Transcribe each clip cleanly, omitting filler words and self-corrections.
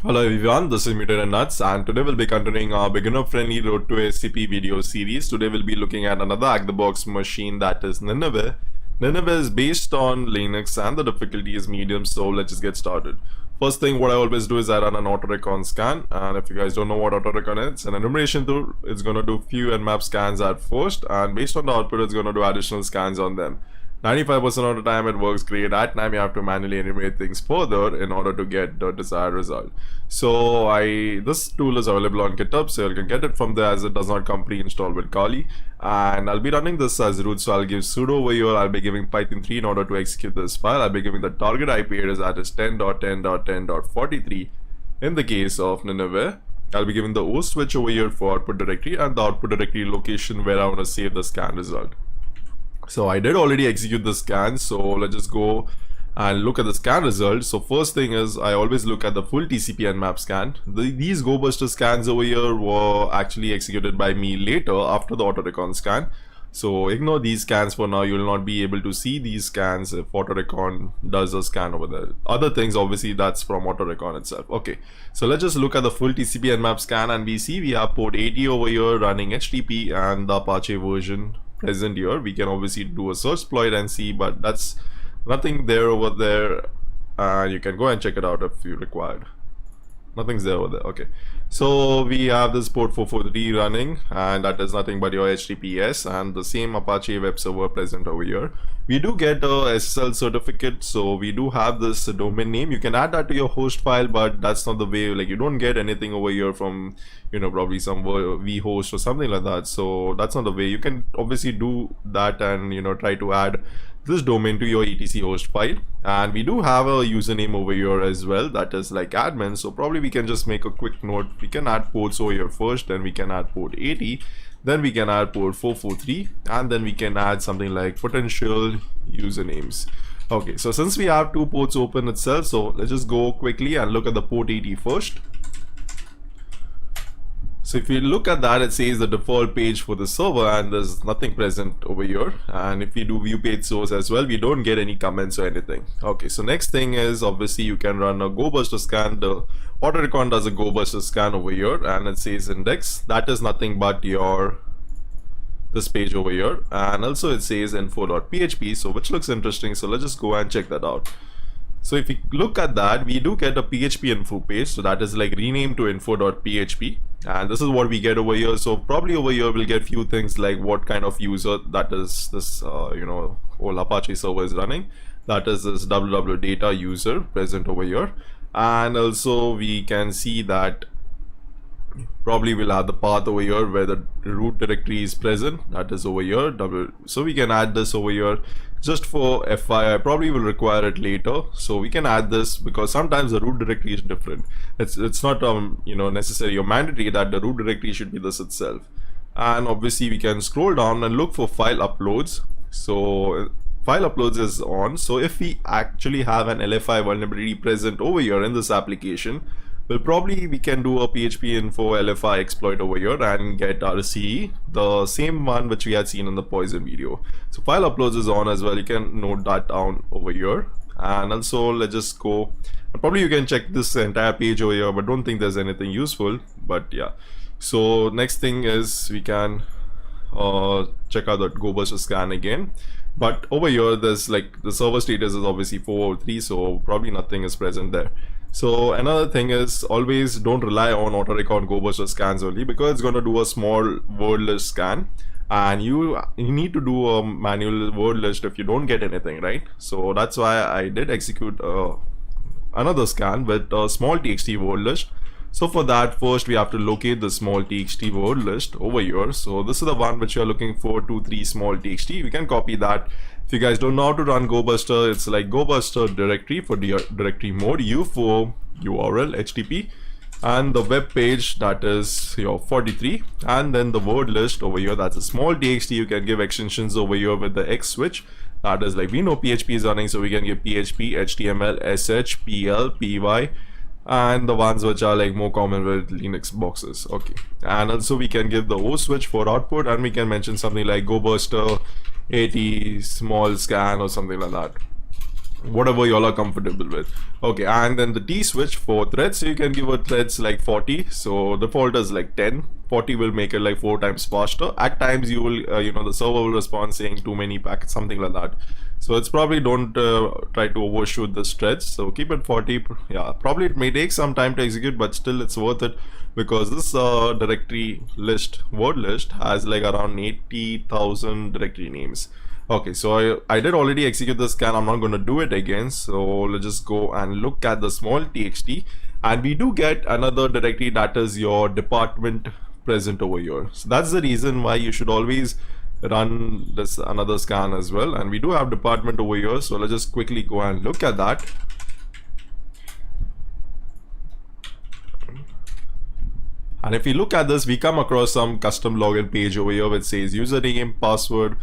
Hello everyone, this is Mutant Nuts, and today we'll be continuing our beginner-friendly Road to SCP video series. Today we'll be looking at another Hack-the-Box machine, that is Nineveh. Nineveh is based on Linux and the difficulty is medium, so let's just get started. First thing, what I always do is I run an auto-recon scan, and if you guys don't know what auto-recon is, it's an enumeration tool. It's going to do few nmap scans at first, and based on the output, it's going to do additional scans on them. 95% of the time it works great. At time you have to manually enumerate things further in order to get the desired result. So this tool is available on GitHub, so you can get it from there as it does not come pre-installed with Kali. And I'll be running this as root, so I'll give sudo over here. I'll be giving Python 3 in order to execute this file. I'll be giving the target IP address, that is 10.10.10.43 in the case of Nineveh. I'll be giving the host switch over here for output directory and the output directory location where I want to save the scan result. So I did already execute the scan, so let's just go and look at the scan results. So first thing is I always look at the full TCP nmap scan. These GoBuster scans over here were actually executed by me later after the auto-recon scan. So ignore these scans for now. You will not be able to see these scans if auto-recon does a scan over there. Other things, obviously, that's from auto-recon itself. Okay, so let's just look at the full TCP nmap scan, and we see we have port 80 over here running HTTP and the Apache version present here. We can obviously do a search exploit and see, but that's nothing there over there, and you can go and check it out if you required. Nothing's there over there. Okay, so we have this port 443 running, and that is nothing but your HTTPS and the same Apache web server present over here. We do get a SSL certificate, so we do have this domain name. You can add that to your host file, but that's not the way. Like, you don't get anything over here from, you know, probably some vhost or something like that. So that's not the way. You can obviously do that and, you know, try to add this domain to your etc host file. And we do have a username over here as well, that is like admin. So probably we can just make a quick note. We can add ports over here first, then we can add port 80, then we can add port 443, and then we can add something like potential usernames. Okay, so since we have two ports open itself, so let's just go quickly and look at the port 80 first. So if you look at that, it says the default page for the server and there's nothing present over here. And if we do view page source as well, we don't get any comments or anything. Okay, so next thing is obviously you can run a GoBuster scan. The auto-recon does a GoBuster scan over here and it says index. That is nothing but this page over here, and also it says info.php, so which looks interesting. So let's just go and check that out. So if you look at that, we do get a PHP info page, so that is like renamed to info.php, and this is what we get over here. So probably over here we'll get few things like what kind of user that is this you know, whole Apache server is running, that is this www data user present over here. And also we can see that probably we'll have the path over here where the root directory is present, that is over here. So we can add this over here just for FYI. I probably will require it later, so we can add this because sometimes the root directory is different. It's not you know, necessary or mandatory that the root directory should be this itself. And obviously we can scroll down and look for file uploads. So file uploads is on. So if we actually have an LFI vulnerability present over here in this application, well, probably we can do a PHP info LFI exploit over here and get RCE, the same one which we had seen in the poison video. So file uploads is on as well. You can note that down over here. And also let's just go, probably you can check this entire page over here, but don't think there's anything useful. But yeah, so next thing is we can check out that GoBuster scan again. But over here there's like the server status is obviously 403, so probably nothing is present there. So another thing is always don't rely on auto-recon GoBuster scans only, because it's going to do a small word list scan, and you need to do a manual word list if you don't get anything, right? So that's why I did execute another scan with a small txt word list. So for that, first we have to locate the small txt word list over here. So this is the one which you are looking for, 23 small txt. We can copy that. If you guys don't know how to run GoBuster, it's like GoBuster directory for directory mode, U for URL, HTTP, and the web page, that is your 43, and then the word list over here, that's a small txt. You can give extensions over here with the X switch. That is like, we know PHP is running, so we can give PHP, HTML, SH, PL, PY, and the ones which are like more common with Linux boxes. Okay, and also we can give the host switch for output, and we can mention something like GoBuster 80 small scan or something like that. whatever y'all are comfortable with. Okay, and then the T switch for threads, so you can give a threads like 40, so default is like 10. 40 will make it like 4 times faster. At times you will the server will respond saying too many packets, something like that. So it's probably don't try to overshoot the threads, so keep it 40. Yeah, probably it may take some time to execute, but still it's worth it, because this directory list, word list, has like around 80,000 directory names. Okay, so I did already execute the scan. I'm not going to do it again. So let's just go and look at the small txt, and we do get another directory that is your department present over here. So that's the reason why you should always run this another scan as well. And we do have department over here, so let's just quickly go and look at that. And if you look at this, we come across some custom login page over here which says username, password.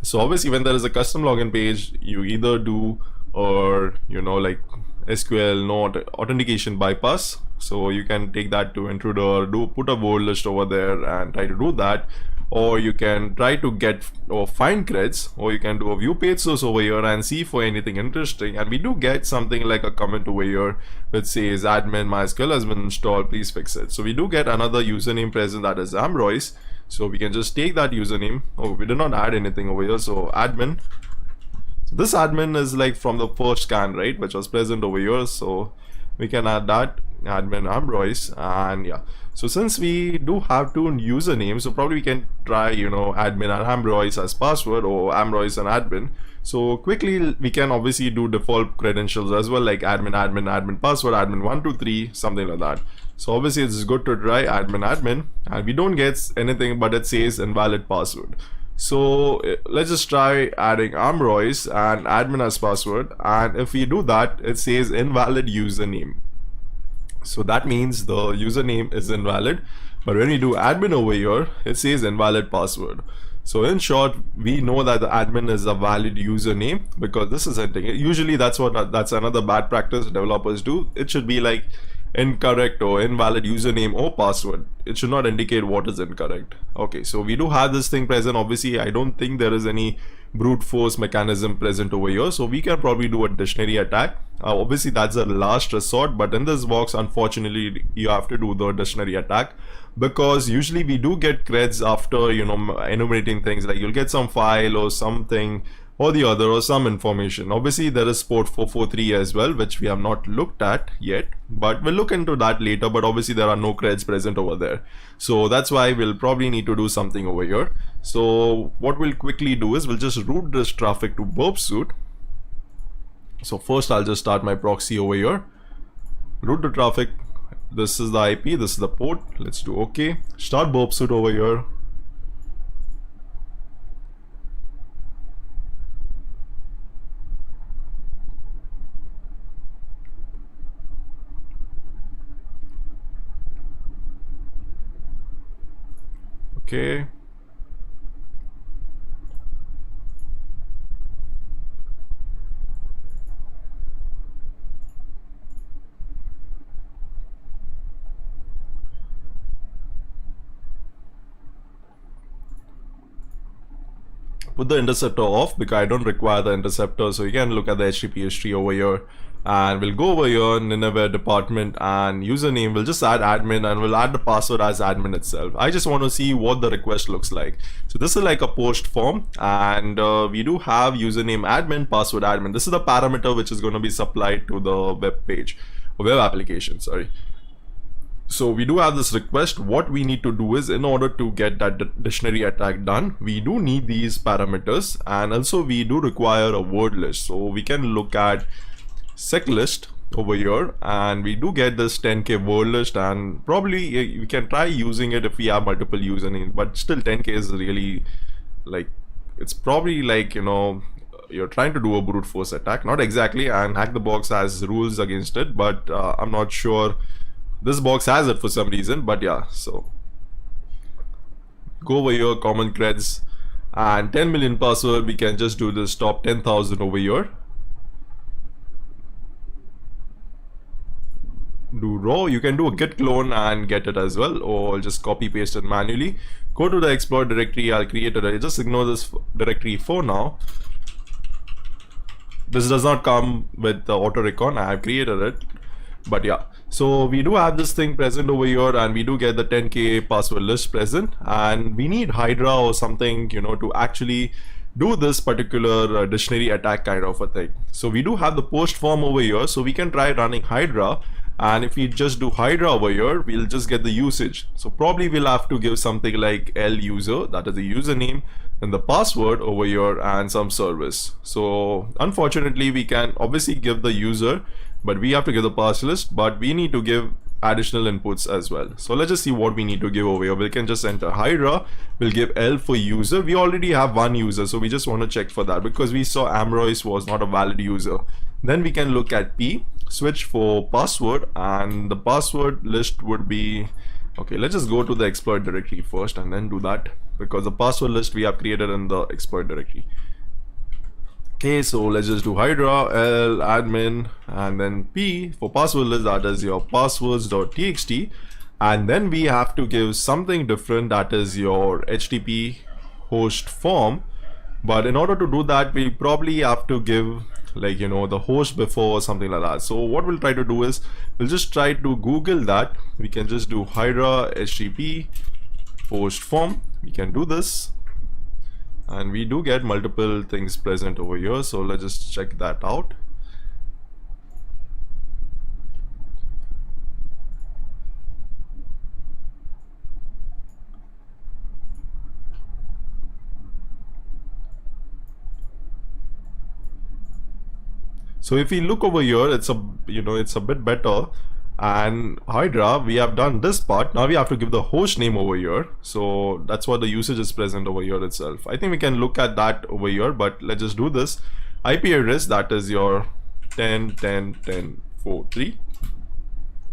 So obviously when there is a custom login page, you either do or like SQL no authentication bypass. So you can take that to intruder, put a word list over there and try to do that, or you can try to get or find creds, or you can do a view page source over here and see for anything interesting. And we do get something like a comment over here which says admin MySQL has been installed, please fix it. So we do get another username present, that is Amroyce. So we can just take that username. Oh, we did not add anything over here, so admin. So this admin is like from the first scan, right, which was present over here. So we can add that admin Amroyce. And yeah, so since we do have two usernames, so probably we can try admin and Amroyce as password, or Amroyce and admin. So quickly we can obviously do default credentials as well, like admin password, admin 123, something like that. So obviously it's good to try admin, and we don't get anything, but it says invalid password. So let's just try adding Amroyce and admin as password, and if we do that, it says invalid username. So that means the username is invalid, but when we do admin over here, it says invalid password. So in short, we know that the admin is a valid username, because this is something, usually that's another bad practice developers do. It should be like incorrect or invalid username or password. It should not indicate what is incorrect. Okay, so we do have this thing present. Obviously I don't think there is any brute force mechanism present over here, so we can probably do a dictionary attack. Obviously that's a last resort, but in this box unfortunately you have to do the dictionary attack, because usually we do get creds after enumerating things, like you'll get some file or something or the other, or some information. Obviously there is port 443 as well, which we have not looked at yet, but we'll look into that later. But obviously there are no creds present over there, so that's why we'll probably need to do something over here. So what we'll quickly do is we'll just route this traffic to Burp Suite. So first I'll just start my proxy over here, route the traffic. This is the IP, this is the port. Let's do OK. Start Burp Suite over here. Okay. Put the interceptor off because I don't require the interceptor. So you can look at the HTTP history over here, and we'll go over here, Nineveh department and username. We'll just add admin, and we'll add the password as admin itself. I just want to see what the request looks like. So this is like a post form, and we do have username admin, password admin. This is the parameter which is going to be supplied to the web page, or web application, sorry. So we do have this request. What we need to do is, in order to get that dictionary attack done, we do need these parameters, and also we do require a word list. So we can look at sec list over here, and we do get this 10k word list, and probably we can try using it if we have multiple usernames, but still 10k is really like, it's probably like, you're trying to do a brute force attack. Not exactly, and Hack-the-Box has rules against it, but I'm not sure this box has it for some reason. But yeah, so go over here, common creds, and 10 million password. We can just do this top 10,000 over here. Do raw. You can do a git clone and get it as well, or just copy paste it manually. Go to the exploit directory. I'll create it. Just ignore this directory for now. This does not come with the auto recon. I have created it, but yeah. So we do have this thing present over here, and we do get the 10k password list present, and we need Hydra or something, you know, to actually do this particular dictionary attack kind of a thing. So we do have the post form over here, so we can try running Hydra, and if we just do Hydra over here, we'll just get the usage. So probably we'll have to give something like L user, that is the username, and the password over here, and some service. So unfortunately we can obviously give the user, but we have to give the pass list, but we need to give additional inputs as well. So let's just see what we need to give over here. We can just enter Hydra, we'll give L for user. We already have one user, so we just want to check for that because we saw Amroyce was not a valid user. Then we can look at P, switch for password, and the password list would be, okay, let's just go to the exploit directory first and then do that, because the password list we have created in the exploit directory. Okay, so let's just do Hydra, L, admin, and then P for password list, that is your passwords.txt, and then we have to give something different, that is your HTTP host form. But in order to do that, we probably have to give, like, you know, the host before or something like that. So what we'll try to do is we'll just try to Google that. We can just do Hydra HTTP host form. We can do this, and we do get multiple things present over here, so let's just check that out. So if we look over here, it's a, you know, it's a bit better. And Hydra, we have done this part. Now we have to give the host name over here, so that's what the usage is present over here itself. I think we can look at that over here, but let's just do this. IP address, that is your 10.10.10.43,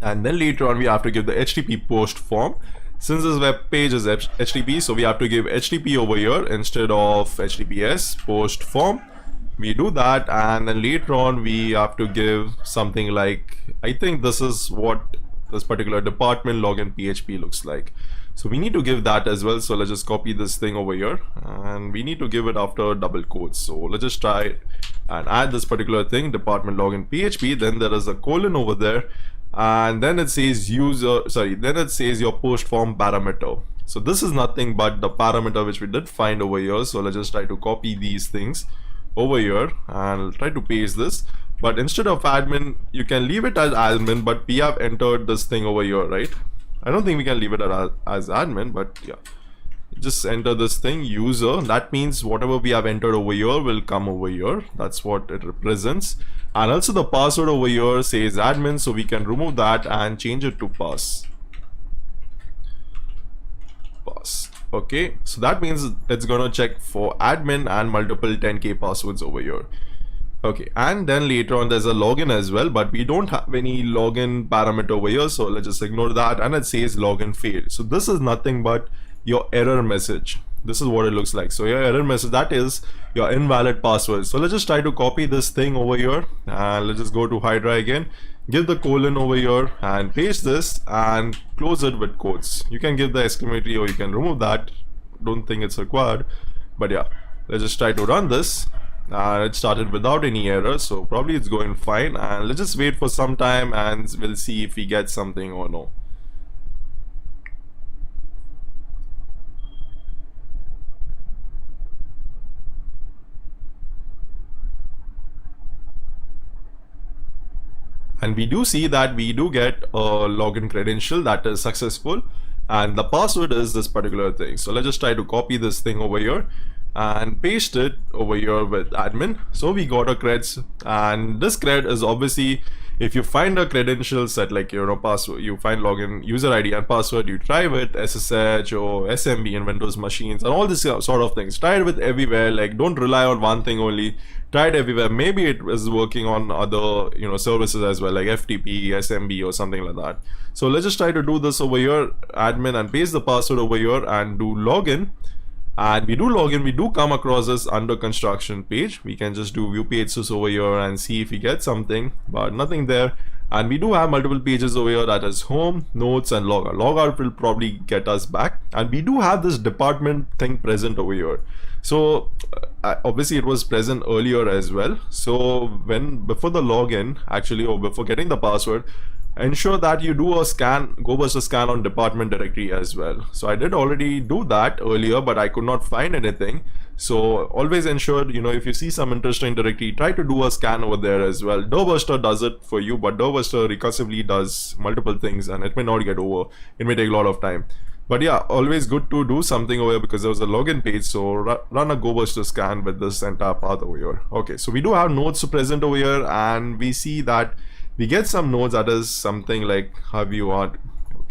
and then later on we have to give the HTTP post form. Since this web page is HTTP, so we have to give HTTP over here instead of HTTPS post form. We do that, and then later on we have to give something like, I think this is what this particular department login PHP looks like. So we need to give that as well. So let's just copy this thing over here, and we need to give it after double quotes. So let's just try and add this particular thing, department login PHP. Then there is a colon over there, and then it says then it says your post form parameter. So this is nothing but the parameter which we did find over here. So let's just try to copy these things over here and I'll try to paste this, but instead of admin you can leave it as admin, but we have entered this thing over here, right? I don't think we can leave it as admin, but yeah, just enter this thing user. That means whatever we have entered over here will come over here. That's what it represents. And also the password over here says admin, so we can remove that and change it to pass. Okay, so that means it's gonna check for admin and multiple 10k passwords over here. Okay, and then later on there's a login as well, but we don't have any login parameter over here, so let's just ignore that. And it says login failed. So this is nothing but your error message. This is what it looks like. So your error message, that is your invalid password. So let's just try to copy this thing over here, and let's just go to Hydra again, give the colon over here and paste this and close it with quotes. You can give the exclamatory or you can remove that. Don't think it's required, but yeah, let's just try to run this. It started without any error, so probably it's going fine, and let's just wait for some time and we'll see if we get something or no. And we do see that we do get a login credential that is successful, and the password is this particular thing. So let's just try to copy this thing over here and paste it over here with admin. So we got a creds, and this cred is obviously, if you find a credential set, like, you know, password, you find login user ID and password, you try with SSH or SMB in Windows machines and all this sort of things. Try it with everywhere. Like, don't rely on one thing only. Try it everywhere. Maybe it is working on other, you know, services as well, like FTP, SMB or something like that. So let's just try to do this over here, admin, and paste the password over here and do login. And we do login, we do come across this under construction page. We can just do view page source over here and see if we get something, but nothing there. And we do have multiple pages over here, that is home, notes, and logout. Logout will probably get us back. And we do have this department thing present over here. So obviously it was present earlier as well. So before the login, actually, or before getting the password, ensure that you do a scan, GoBuster scan on department directory as well. So I did already do that earlier, but I could not find anything. So always ensure, if you see some interesting directory, try to do a scan over there as well. DOORbuster does it for you, but DOORbuster recursively does multiple things and it may not get over. It may take a lot of time. But yeah, always good to do something over here because there was a login page. So run a GoBuster scan with this entire path over here. Okay, so we do have nodes present over here, and we see that we get some nodes that is something like, have you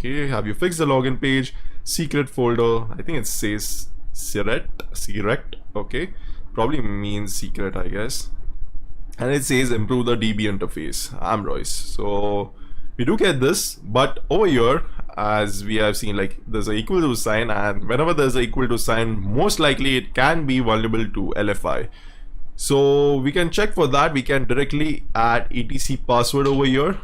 fixed the login page, secret folder, I think it says Sirect, okay, probably means secret, I guess, and it says improve the DB interface, Ambroise. So we do get this, but over here, as we have seen, like there's an equal to sign, and whenever there's an equal to sign, most likely it can be vulnerable to LFI. So we can check for that. We can directly add etc password over here,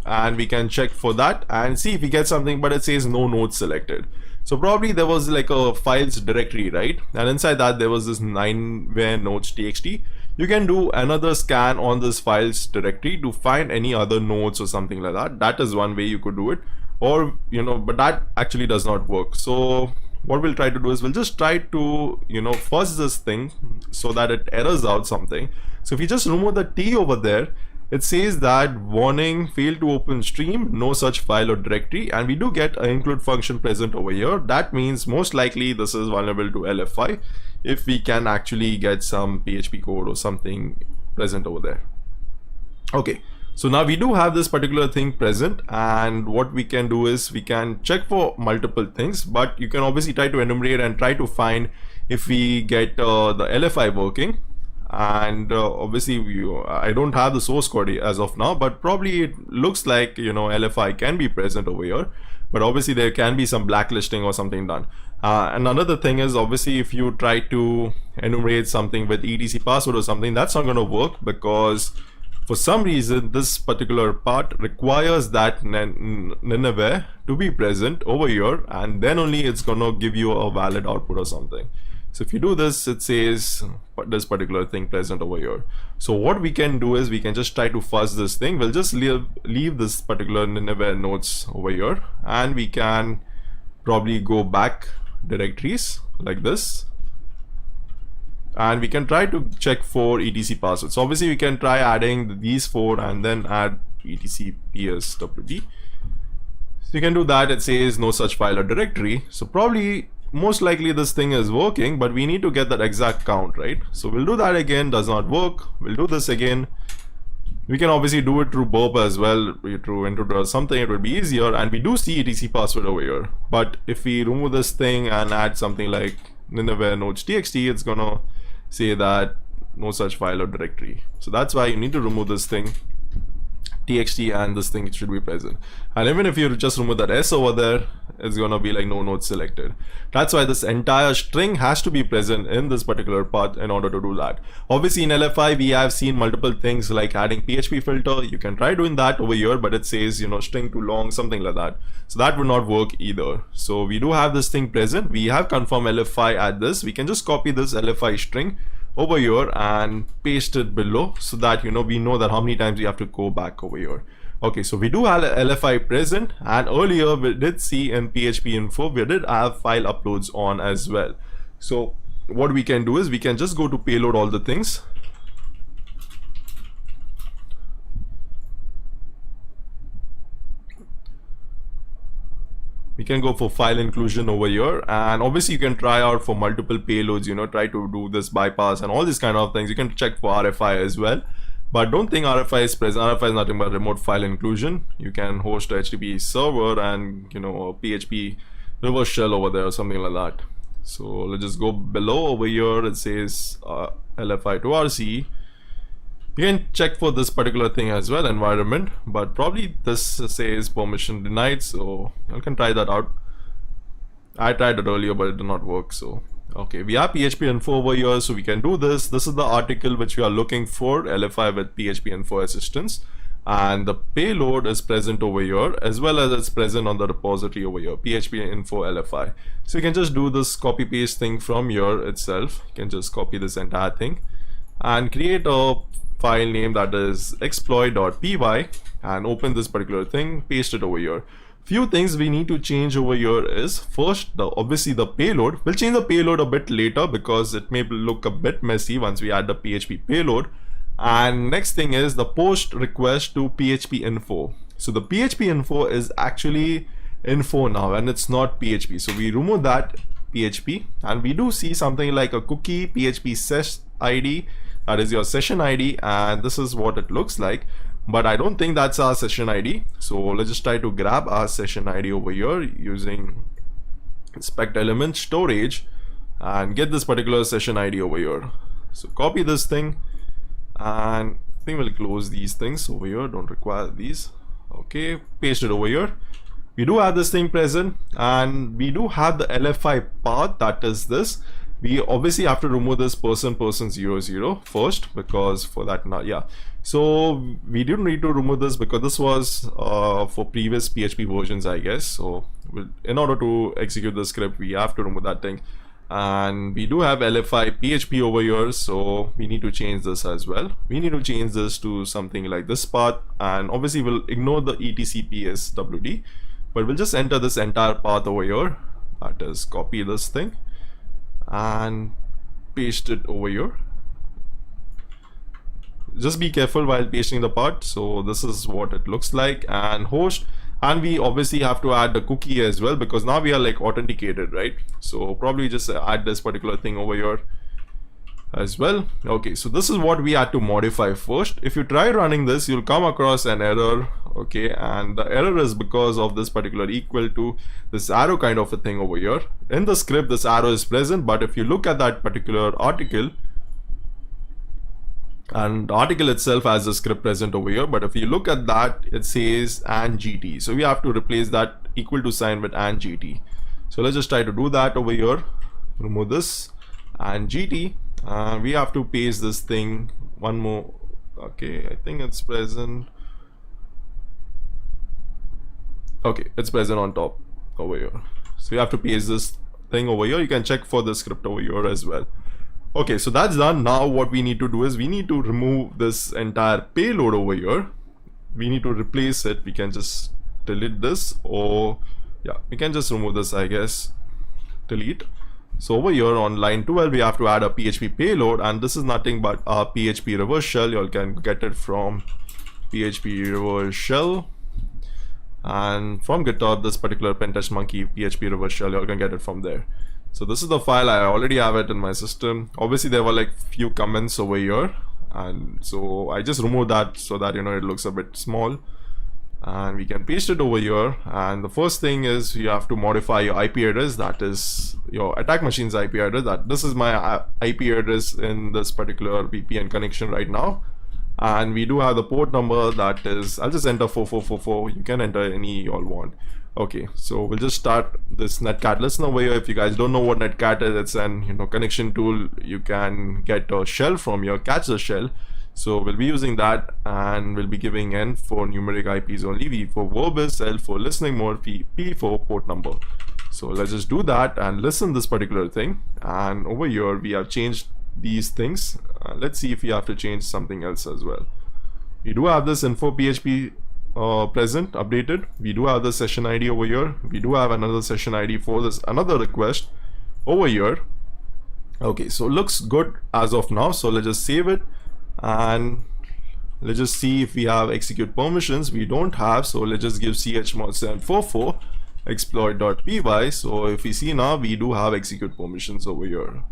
and we can check for that and see if we get something, but it says no nodes selected. So probably there was like a files directory, right? And inside that there was this 9ware nodes txt. You can do another scan on this files directory to find any other nodes or something like that. That is one way you could do it, or but that actually does not work. So what we'll try to do is we'll just try to fuzz this thing so that it errors out something. So if you just remove the T over there, it says that warning, failed to open stream, no such file or directory, and we do get an include function present over here. That means most likely this is vulnerable to LFI if we can actually get some PHP code or something present over there. Okay, so now we do have this particular thing present, and what we can do is we can check for multiple things, but you can obviously try to enumerate and try to find if we get the LFI working. And obviously I don't have the source code as of now, but probably it looks like LFI can be present over here, but obviously there can be some blacklisting or something done. And another thing is, obviously if you try to enumerate something with etc password or something, that's not going to work because for some reason this particular part requires that Nineveh to be present over here, and then only it's gonna give you a valid output or something. So if you do this, it says this particular thing present over here. So what we can do is we can just try to fuzz this thing. We'll just leave this particular Nineveh nodes over here, and we can probably go back directories like this, and we can try to check for etc password. So obviously we can try adding these 4 and then add etc pswd. So you can do that. It says no such file or directory. So probably most likely this thing is working, but we need to get that exact count, right? So we'll do that again, does not work. We'll do this again. We can obviously do it through burp as well, through intro or something, it would be easier, and we do see etc password over here. But if we remove this thing and add something like Nineveh nodes txt, it's gonna say that no such file or directory. So that's why you need to remove this thing txt, and this thing should be present. And even if you just remove that s over there, it's gonna be like no node selected. That's why this entire string has to be present in this particular path in order to do that. Obviously in LFI we have seen multiple things like adding PHP filter. You can try doing that over here, but it says string too long, something like that. So that would not work either. So we do have this thing present. We have confirmed LFI at this. We can just copy this LFI string over here and paste it below so that we know that how many times we have to go back over here. Okay, so we do have LFI present, and earlier we did see in PHP info we did have file uploads on as well. So what we can do is we can just go to payload all the things. We can go for file inclusion over here, and obviously you can try out for multiple payloads, try to do this bypass and all these kind of things. You can check for RFI as well, but don't think RFI is present. RFI is nothing but remote file inclusion. You can host a HTTP server and a PHP reverse shell over there or something like that. So let's just go below over here. It says LFI to RC. You can check for this particular thing as well, environment, but probably this says permission denied, so you can try that out. I tried it earlier, but it did not work. So okay, we have PHP info over here, so we can do this. This is the article which we are looking for, LFI with PHP info assistance, and the payload is present over here, as well as it's present on the repository over here, php info lfi. So you can just do this copy paste thing from here itself. You can just copy this entire thing and create a file name that is exploit.py and open this particular thing, paste it over here. Few things we need to change over here is, first, obviously the payload. We'll change the payload a bit later because it may look a bit messy once we add the PHP payload. And next thing is the post request to PHP info. So the PHP info is actually info now and it's not PHP. So we remove that PHP and we do see something like a cookie PHP sesh ID, that is your session ID, and this is what it looks like. But I don't think that's our session ID. So let's just try to grab our session ID over here using inspect element storage and get this particular session ID over here. So copy this thing. And I think we'll close these things over here, don't require these. Okay, paste it over here. We do have this thing present and we do have the LFI path, that is this. We obviously have to remove this person00 first because for that now, yeah. So we didn't need to remove this because this was for previous PHP versions, I guess. So in order to execute the script, we have to remove that thing. And we do have LFI PHP over here, so we need to change this as well. We need to change this to something like this path, and obviously we'll ignore the etcpswd, but we'll just enter this entire path over here. That is, copy this thing and paste it over here. Just be careful while pasting the path. So this is what it looks like, and host. And we obviously have to add the cookie as well because now we are like authenticated, right? So probably just add this particular thing over here as well. Okay, so this is what we had to modify first. If you try running this, you'll come across an error. Okay, and the error is because of this particular equal to this arrow kind of a thing over here. In the script, this arrow is present, but if you look at that particular article, and the article itself has a script present over here, but if you look at that, it says and gt, so we have to replace that equal to sign with and gt. So let's just try to do that over here. Remove this and gt, and we have to paste this thing one more. Okay, I think it's present. Okay, it's present on top over here, so you have to paste this thing over here. You can check for the script over here as well. Okay, so that's done. Now what we need to do is we need to remove this entire payload over here. We need to replace it. We can just delete this, or yeah, we can just remove this, I guess. Delete. So over here on line 12, we have to add a PHP payload, and this is nothing but a PHP reverse shell. You all can get it from PHP reverse shell, and from GitHub, this particular Pentest Monkey PHP reverse shell, you all can get it from there. So this is the file. I already have it in my system. Obviously there were like few comments over here, and so I just removed that so that, you know, it looks a bit small, and we can paste it over here. And the first thing is you have to modify your IP address, that is your attack machine's IP address. That this is my IP address in this particular VPN connection right now, and we do have the port number, that is, I'll just enter 4444. You can enter any you all want. Okay, so we'll just start this netcat. Listen over here. If you guys don't know what netcat is, it's an, you know, connection tool. You can get a shell from your catch the shell. So we'll be using that, and we'll be giving N for numeric IPs only, V for verbose, L for listening mode, P for port number. So let's just do that and listen this particular thing. And over here we have changed these things. Let's see if we have to change something else as well. We do have this info PHP present, updated. We do have the session ID over here. We do have another session ID for this another request over here. Okay, so looks good as of now. So let's just save it, and let's just see if we have execute permissions. We don't have, so let's just give chmod 744 exploit.py. so if we see now, we do have execute permissions over here.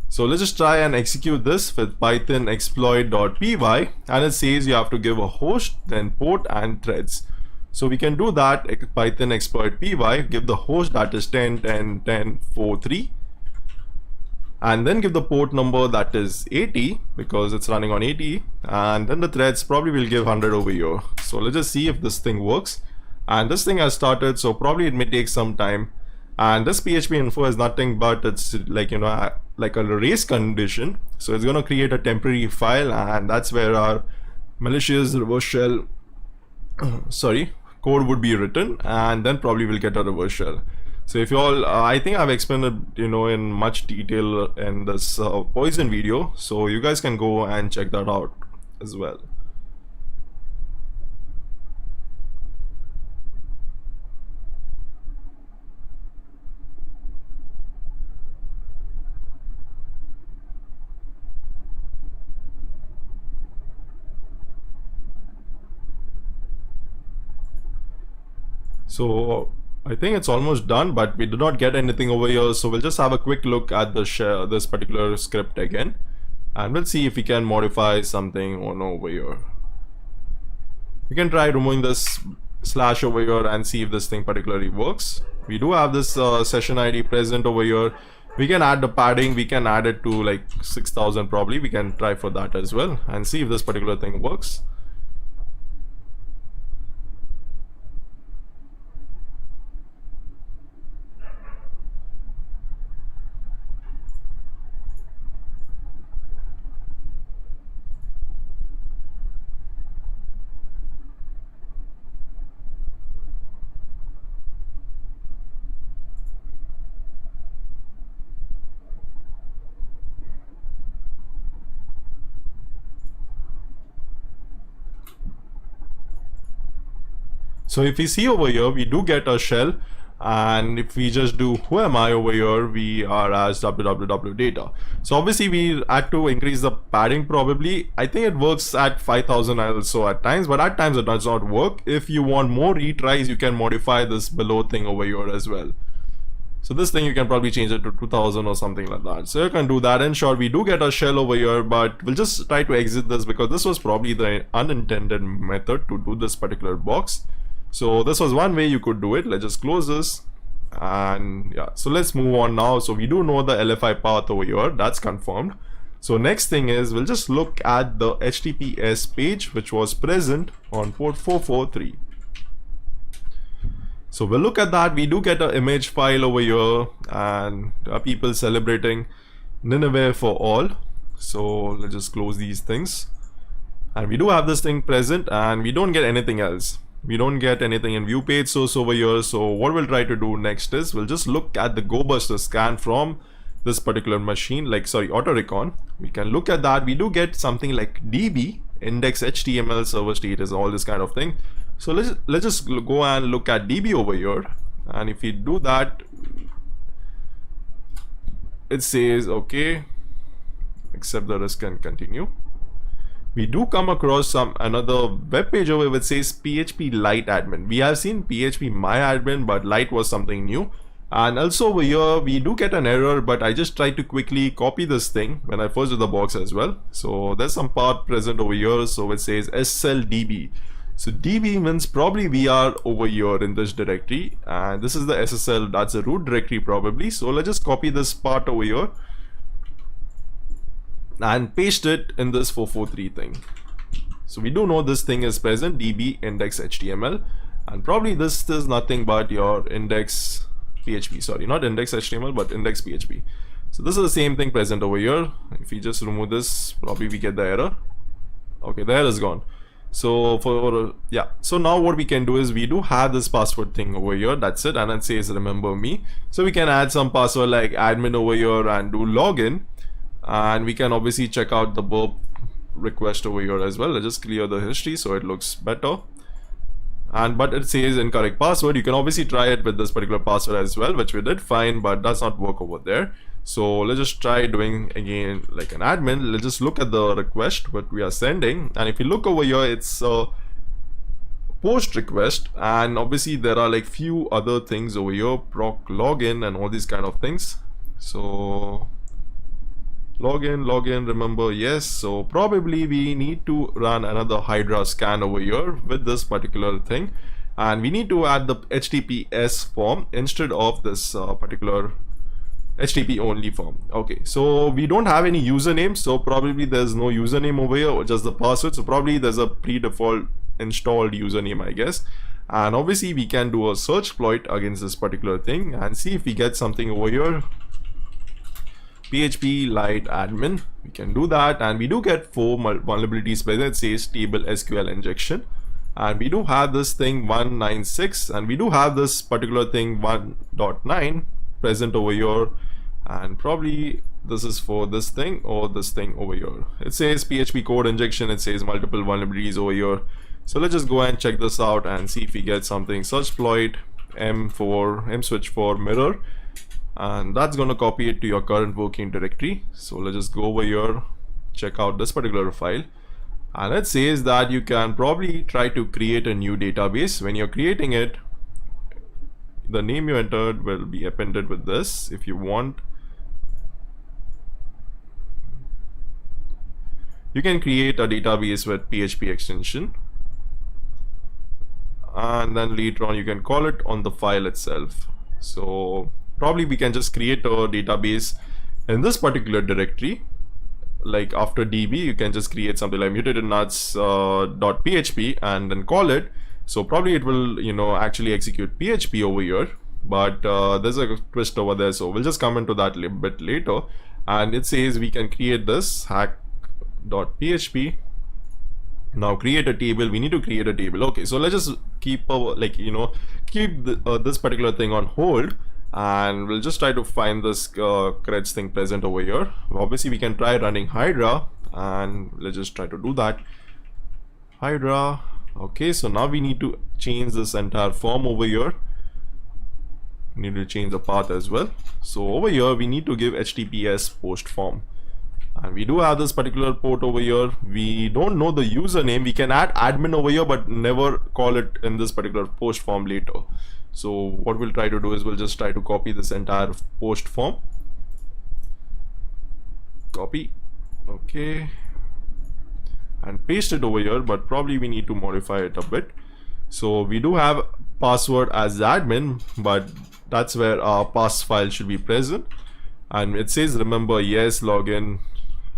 So let's just try and execute this with python exploit.py, and it says you have to give a host, then port and threads. So we can do that. Python exploit.py, give the host, that is 10.10.10.4.3, and then give the port number, that is 80 because it's running on 80, and then the threads probably will give 100 over here. So let's just see if this thing works. And this thing has started, so probably it may take some time. And this PHP info is nothing but it's like, you know, like a race condition. So it's going to create a temporary file, and that's where our malicious reverse shell sorry, code would be written, and then probably we'll get a reverse shell. So if you all, I think I've explained it, in much detail in this poison video, so you guys can go and check that out as well. So I think it's almost done, but we did not get anything over here. So we'll just have a quick look at this particular script again, and we'll see if we can modify something or no over here. We can try removing this slash over here and see if this thing particularly works. We do have this session ID present over here. We can add the padding. We can add it to like 6,000 probably. We can try for that as well and see if this particular thing works. So if we see over here, we do get a shell, and if we just do who am I over here, we are as www data. So obviously we had to increase the padding probably. I think it works at 5,000 also at times, but at times it does not work. If you want more retries, you can modify this below thing over here as well. So this thing you can probably change it to 2000 or something like that. So you can do that. In short, we do get a shell over here, but we'll just try to exit this because this was probably the unintended method to do this particular box. So this was one way you could do it. Let's just close this, and yeah, so let's move on now. So we do know the LFI path over here, that's confirmed. So next thing is we'll just look at the HTTPS page which was present on port 443. So we'll look at that. We do get an image file over here, and people celebrating Nineveh for all. So let's just close these things, and we do have this thing present, and we don't get anything else. We don't get anything in view page source over here. So what we'll try to do next is we'll just look at the GoBuster scan from this particular machine, like AutoRecon. We can look at that. We do get something like DB, index HTML server status, all this kind of thing. So let's just go and look at DB over here, and if we do that, it says okay, accept the risk and continue. We do come across another web page over which says PHP Lite admin. We have seen PHP my admin, but Lite was something new. And also over here we do get an error, but I just tried to quickly copy this thing when I first did the box as well. So there's some part present over here. So it says SLDB. So DB means probably we are over here in this directory, and this is the SSL, that's the root directory probably. So let's just copy this part over here and paste it in this 443 thing. So we do know this thing is present, DB index HTML, and probably this is nothing but your index PHP, sorry, not index HTML but index PHP. So this is the same thing present over here. If we just remove this, probably we get the error. Okay, the error is gone. So so now what we can do is we do have this password thing over here, that's it, and it says remember me. So we can add some password like admin over here and do login. And we can obviously check out the burp request over here as well. Let's just clear the history so it looks better. But it says incorrect password. You can obviously try it with this particular password as well, which we did fine, but does not work over there. So let's just try doing again like an admin. Let's just look at the request what we are sending, and if you look over here, it's a post request, and obviously there are like few other things over here, proc login and all these kind of things. So login, remember, yes. So probably we need to run another Hydra scan over here with this particular thing, and we need to add the HTTPS form instead of this particular HTTP only form. Okay, so we don't have any username, so probably there's no username over here, or just the password. So probably there's a pre-default installed username, I guess. And obviously we can do a search exploit against this particular thing and see if we get something over here. PHP Lite admin. We can do that, and we do get 4 vulnerabilities present. It says table SQL injection, and we do have this thing 196, and we do have this particular thing 1.9 present over here, and probably this is for this thing or this thing over here. It says PHP code injection. It says multiple vulnerabilities over here. So let's just go and check this out and see if we get something. Search exploit mswitch for mirror, and that's going to copy it to your current working directory. So let's just go over here, check out this particular file, and it says that you can probably try to create a new database. When you're creating it, the name you entered will be appended with this. If you want, you can create a database with PHP extension, and then later on you can call it on the file itself. So probably we can just create a database in this particular directory. Like after DB, you can just create something like mutednuts.php and then call it. So probably it will, actually execute PHP over here, but there's a twist over there. So we'll just come into that a bit later. And it says we can create this hack.php. Now create a table. We need to create a table. Okay, so let's just keep this particular thing on hold, and we'll just try to find this creds thing present over here. Obviously we can try running Hydra, and let's just try to do that. Hydra. Okay, so now we need to change this entire form over here. We need to change the path as well. So over here we need to give HTTPS post form, and we do have this particular port over here. We don't know the username. We can add admin over here, but never call it in this particular post form later. So what we'll try to do is we'll just try to copy this entire post form. Copy. Okay. And paste it over here, but probably we need to modify it a bit. So we do have password as admin, but that's where our pass file should be present. And it says remember yes, login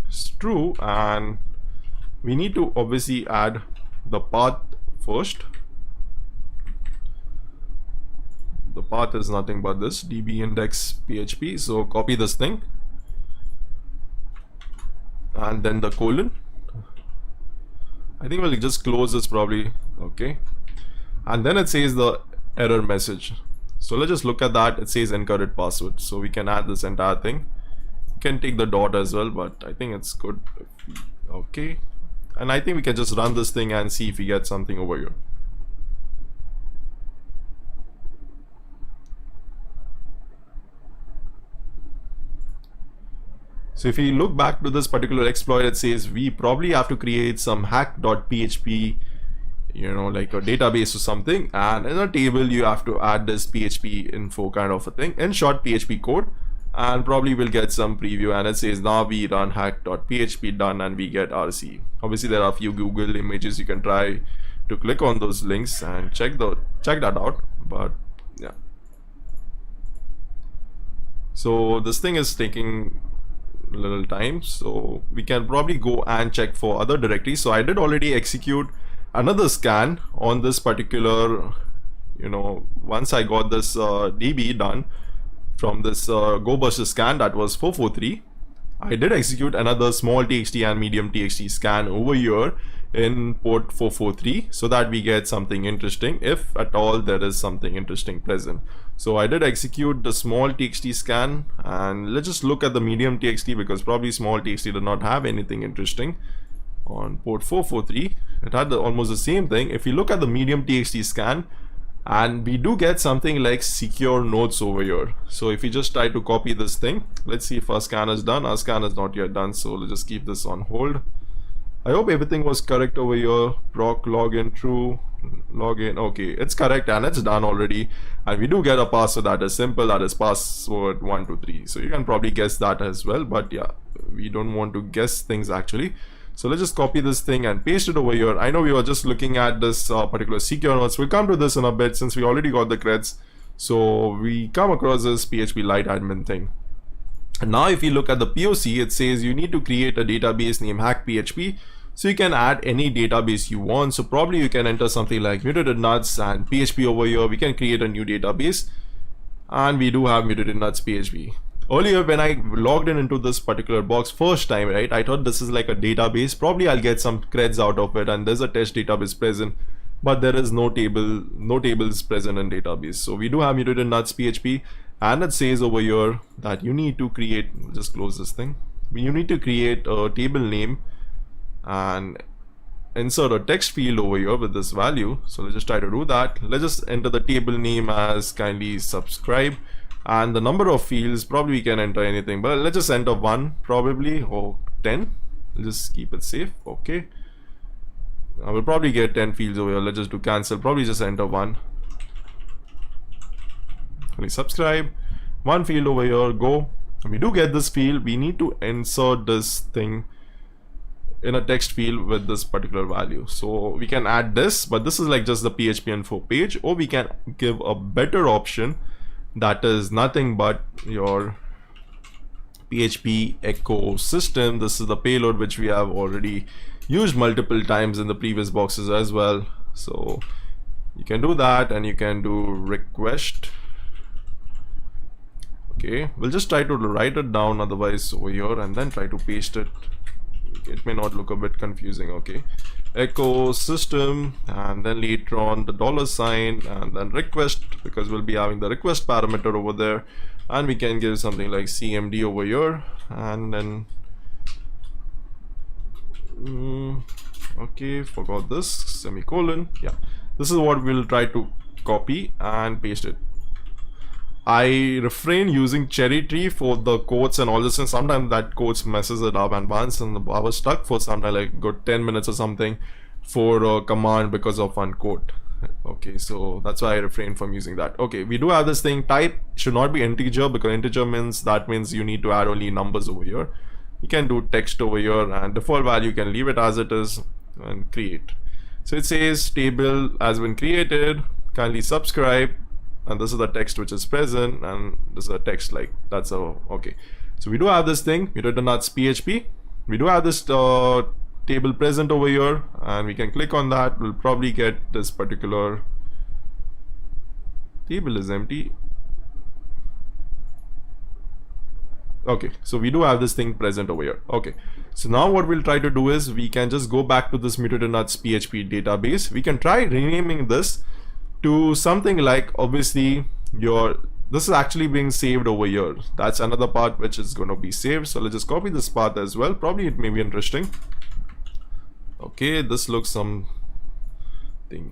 is true, and we need to obviously add the path first. The path is nothing but this db index php. So copy this thing and then the colon. I think we'll just close this probably. Okay, and then it says the error message. So let's just look at that. It says encoded password, so we can add this entire thing. You can take the dot as well, but I think it's good. Okay, and I think we can just run this thing and see if we get something over here. So if you look back to this particular exploit, it says we probably have to create some hack.php, like a database or something, and in a table you have to add this PHP info kind of a thing, in short PHP code, and probably we'll get some preview, and it says now we run hack.php, done, and we get RC. Obviously there are a few Google images. You can try to click on those links and check that out, but yeah. So this thing is taking little time, so we can probably go and check for other directories. So I did already execute another scan on this particular, once I got this DB done from this GoBuster scan, that was 443. I did execute another small txt and medium txt scan over here in port 443, so that we get something interesting, if at all there is something interesting present. So I did execute the small txt scan, and let's just look at the medium txt, because probably small txt did not have anything interesting on port 443. It had almost the same thing. If you look at the medium txt scan, and we do get something like secure nodes over here. So if you just try to copy this thing, let's see if our scan is done. Our scan is not yet done, so let's just keep this on hold. I hope everything was correct over here. Proc login true, login. Okay, it's correct and it's done already, and we do get a password that is simple, that is password 123. So you can probably guess that as well, but yeah, we don't want to guess things actually. So let's just copy this thing and paste it over here. I know we were just looking at this particular secure nodes. We'll come to this in a bit since we already got the creds. So we come across this PHP Lite admin thing. And now if you look at the POC, it says you need to create a database named hack.php. So you can add any database you want. So probably you can enter something like mutated nuts and PHP over here. We can create a new database, and we do have mutated nuts PHP. Earlier when I logged into this particular box first time, right, I thought this is like a database, probably I'll get some creds out of it, and there's a test database present, but there is no tables present in database. So we do have mutated nuts PHP, and it says over here that you need to create, just close this thing, you need to create a table name and insert a text field over here with this value. So let's just try to do that. Let's just enter the table name as kindly subscribe, and the number of fields, probably we can enter anything, but let's just enter 1 probably, or 10. We'll just keep it safe. Okay, I will probably get 10 fields over here. Let's just do cancel, probably just enter 1. Please subscribe, 1 field over here, go. We do get this field. We need to insert this thing in a text field with this particular value. So we can add this, but this is like just the PHP info page, or we can give a better option that is nothing but your PHP echo system. This is the payload which we have already used multiple times in the previous boxes as well. So you can do that, and you can do request. Okay, we'll just try to write it down otherwise over here and then try to paste it. It may not look a bit confusing. Okay, echo system, and then later on the $, and then request, because we'll be having the request parameter over there, and we can give something like cmd over here, and then okay, forgot this, semicolon. Yeah, this is what we'll try to copy and paste it. I refrain using cherry tree for the quotes and all this, and sometimes that quotes messes it up, and once I was stuck for something like good 10 minutes or something for a command because of one quote. Okay, so that's why I refrain from using that. Okay, we do have this thing, type should not be integer, because integer means you need to add only numbers over here. You can do text over here, and default value you can leave it as it is, and create. So it says table has been created, kindly subscribe, and this is the text which is present, and this is a text like that's a okay. So we do have this thing, mutated nuts PHP. We do have this table present over here, and we can click on that. We'll probably get this particular table is empty. Okay, so we do have this thing present over here. Okay, so now what we'll try to do is we can just go back to this mutated nuts PHP database. We can try renaming this to something like, obviously this is actually being saved over here. That's another part which is going to be saved. So let's just copy this path as well. Probably it may be interesting. Okay, this looks something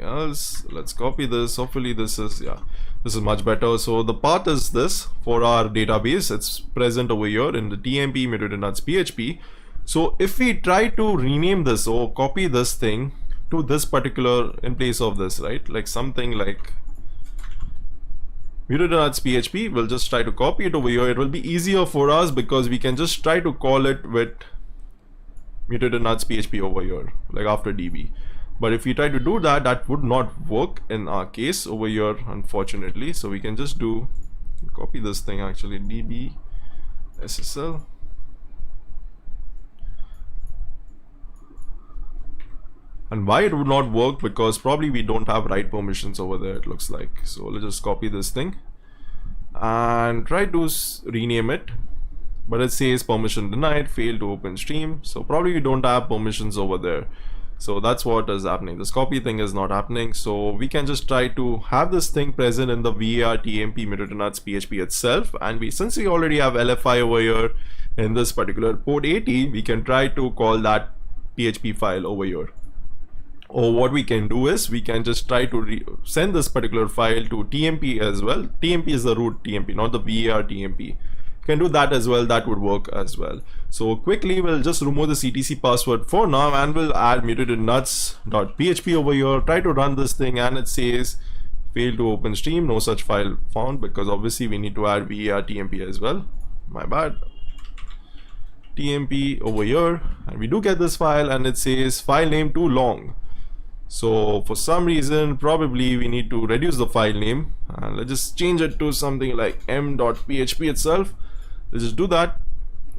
else. Let's copy this. Hopefully this is, yeah, this is much better. So the path is this for our database. It's present over here in the tmp mutated nuts PHP. So if we try to rename this or copy this thing to this particular in place of this, right, like something like mutated nuts PHP, we'll just try to copy it over here. It will be easier for us because we can just try to call it with mutated nuts PHP over here, like after db. But if we try to do that, that would not work in our case over here, unfortunately. So we can just do copy this thing, actually db ssl. And why it would not work, because probably we don't have write permissions over there, it looks like. So let's just copy this thing and try to rename it, but it says permission denied, failed to open stream. So probably we don't have permissions over there. So that's what is happening. This copy thing is not happening. So we can just try to have this thing present in the var tmp mutated nuts PHP itself. And since we already have LFI over here in this particular port 80, we can try to call that PHP file over here. Or what we can do is we can just try to send this particular file to tmp as well. Tmp is the root tmp, not the var tmp. You can do that as well. That would work as well. So quickly we'll just remove the ctc password for now, and we'll add mutated nuts.php over here. Try to run this thing, and it says failed to open stream, no such file found, because obviously we need to add var tmp as well. My bad. tmp over here, and we do get this file, and it says file name too long. So for some reason, probably we need to reduce the file name, and let's just change it to something like m.php itself. Let's just do that,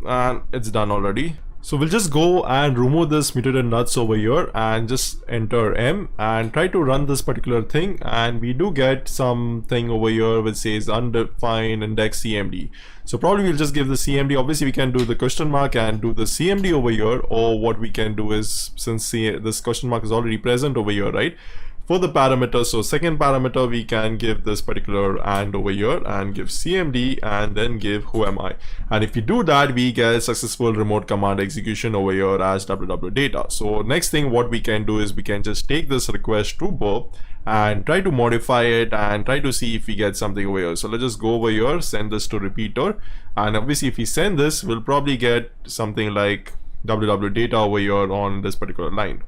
and it's done already. So we'll just go and remove this mutated nuts over here and just enter M and try to run this particular thing, and we do get something over here which says undefined index CMD. So probably we'll just give the CMD. Obviously we can do the question mark and do the CMD over here, or what we can do is, since this question mark is already present over here, right, for the parameter, so second parameter we can give this particular and over here and give CMD and then give who am I, and if we do that we get successful remote command execution over here as www.data. So next thing what we can do is we can just take this request to burp and try to modify it and try to see if we get something over here. So let's just go over here, send this to repeater, and obviously if we send this we'll probably get something like www.data over here on this particular line.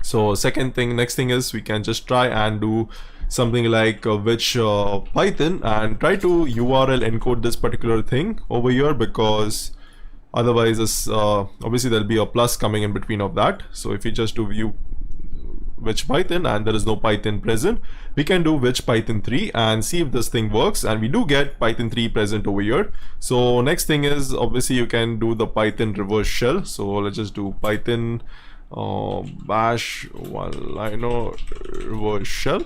So next thing is we can just try and do something like which Python and try to URL encode this particular thing over here, because otherwise this obviously there'll be a plus coming in between of that. So if we just do view which Python and there is no Python present, we can do which Python 3 and see if this thing works, and we do get Python 3 present over here. So next thing is obviously you can do the Python reverse shell. So let's just do Python bash one-liner reverse shell.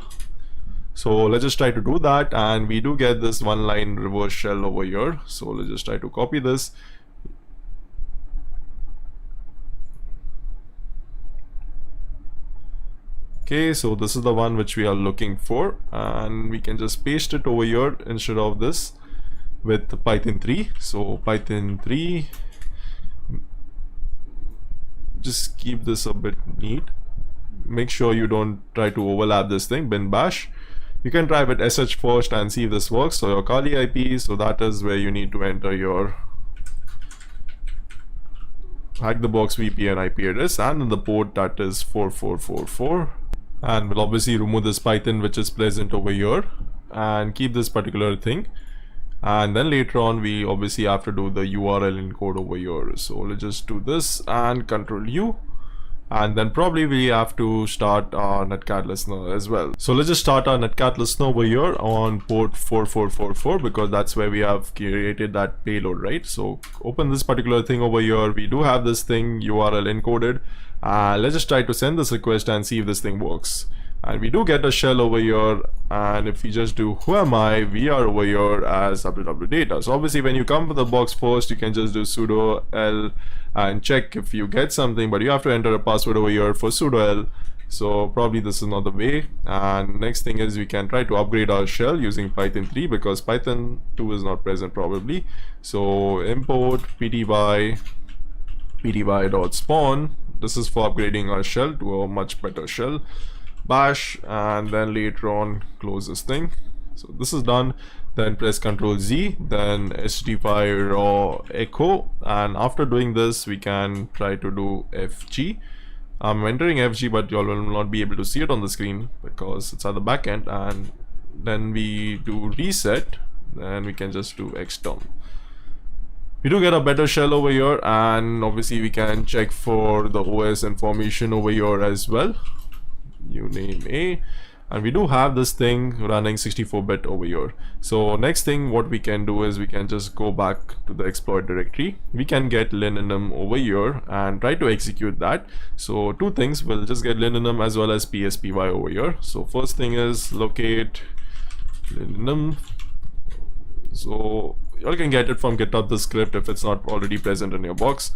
So let's just try to do that, and we do get this one line reverse shell over here. So let's just try to copy this. Okay, so this is the one which we are looking for, and we can just paste it over here instead of this with Python 3. So Python 3, just keep this a bit neat, make sure you don't try to overlap this thing. Bin bash, you can try with sh first and see if this works. So your Kali IP, so that is where you need to enter your hack the box VPN IP address and in the port that is 4444, and we'll obviously remove this Python which is present over here and keep this particular thing, and then later on we obviously have to do the URL encode over here. So let's just do this and Control U, and then probably we have to start our Netcat listener as well. So let's just start our Netcat listener over here on port 4444, because that's where we have created that payload, right? So open this particular thing over here, we do have this thing URL encoded. Let's just try to send this request and see if this thing works, and we do get a shell over here, and if we just do who am I, we are over here as www.data. So obviously when you come to the box first, you can just do sudo l and check if you get something, but you have to enter a password over here for sudo l. So probably this is not the way. And next thing is we can try to upgrade our shell using Python 3, because Python 2 is not present probably. So import pty.spawn, this is for upgrading our shell to a much better shell. Bash, and then later on close this thing. So this is done, then press Ctrl Z, then htpy raw echo, and after doing this we can try to do fg. I'm entering fg, but you all will not be able to see it on the screen because it's at the back end, and then we do reset, then we can just do xterm. We do get a better shell over here, and obviously we can check for the OS information over here as well. Uname A, and we do have this thing running 64-bit over here. So next thing what we can do is we can just go back to the exploit directory. We can get linenum over here and try to execute that. So two things, we'll just get linenum as well as pspy over here. So first thing is locate linenum. So you all can get it from GitHub, the script, if it's not already present in your box.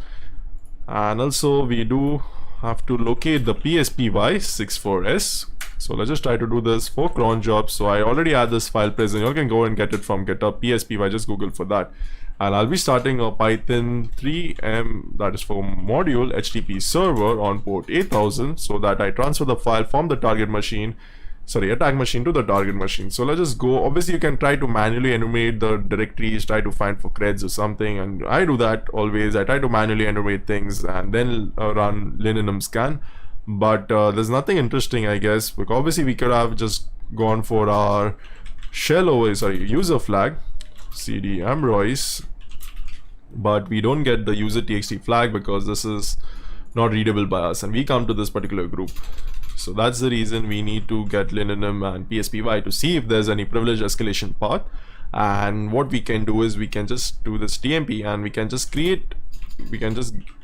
And also we do have to locate the pspy64s. So let's just try to do this for cron jobs. So I already had this file present, you all can go and get it from GitHub, pspy, just Google for that. And I'll be starting a Python 3m, that is for module HTTP server on port 8000, so that I transfer the file from the target machine, attack machine to the target machine. So let's just go. Obviously you can try to manually enumerate the directories, try to find for creds or something, and I do that always. I try to manually enumerate things and then run linenum scan, but there's nothing interesting, I guess, because obviously we could have just gone for our user flag cd ambroise, but we don't get the user txt flag because this is not readable by us, and we come to this particular group. So that's the reason we need to get linenum and pspy to see if there's any privilege escalation path. And what we can do is we can just do this tmp, and we can just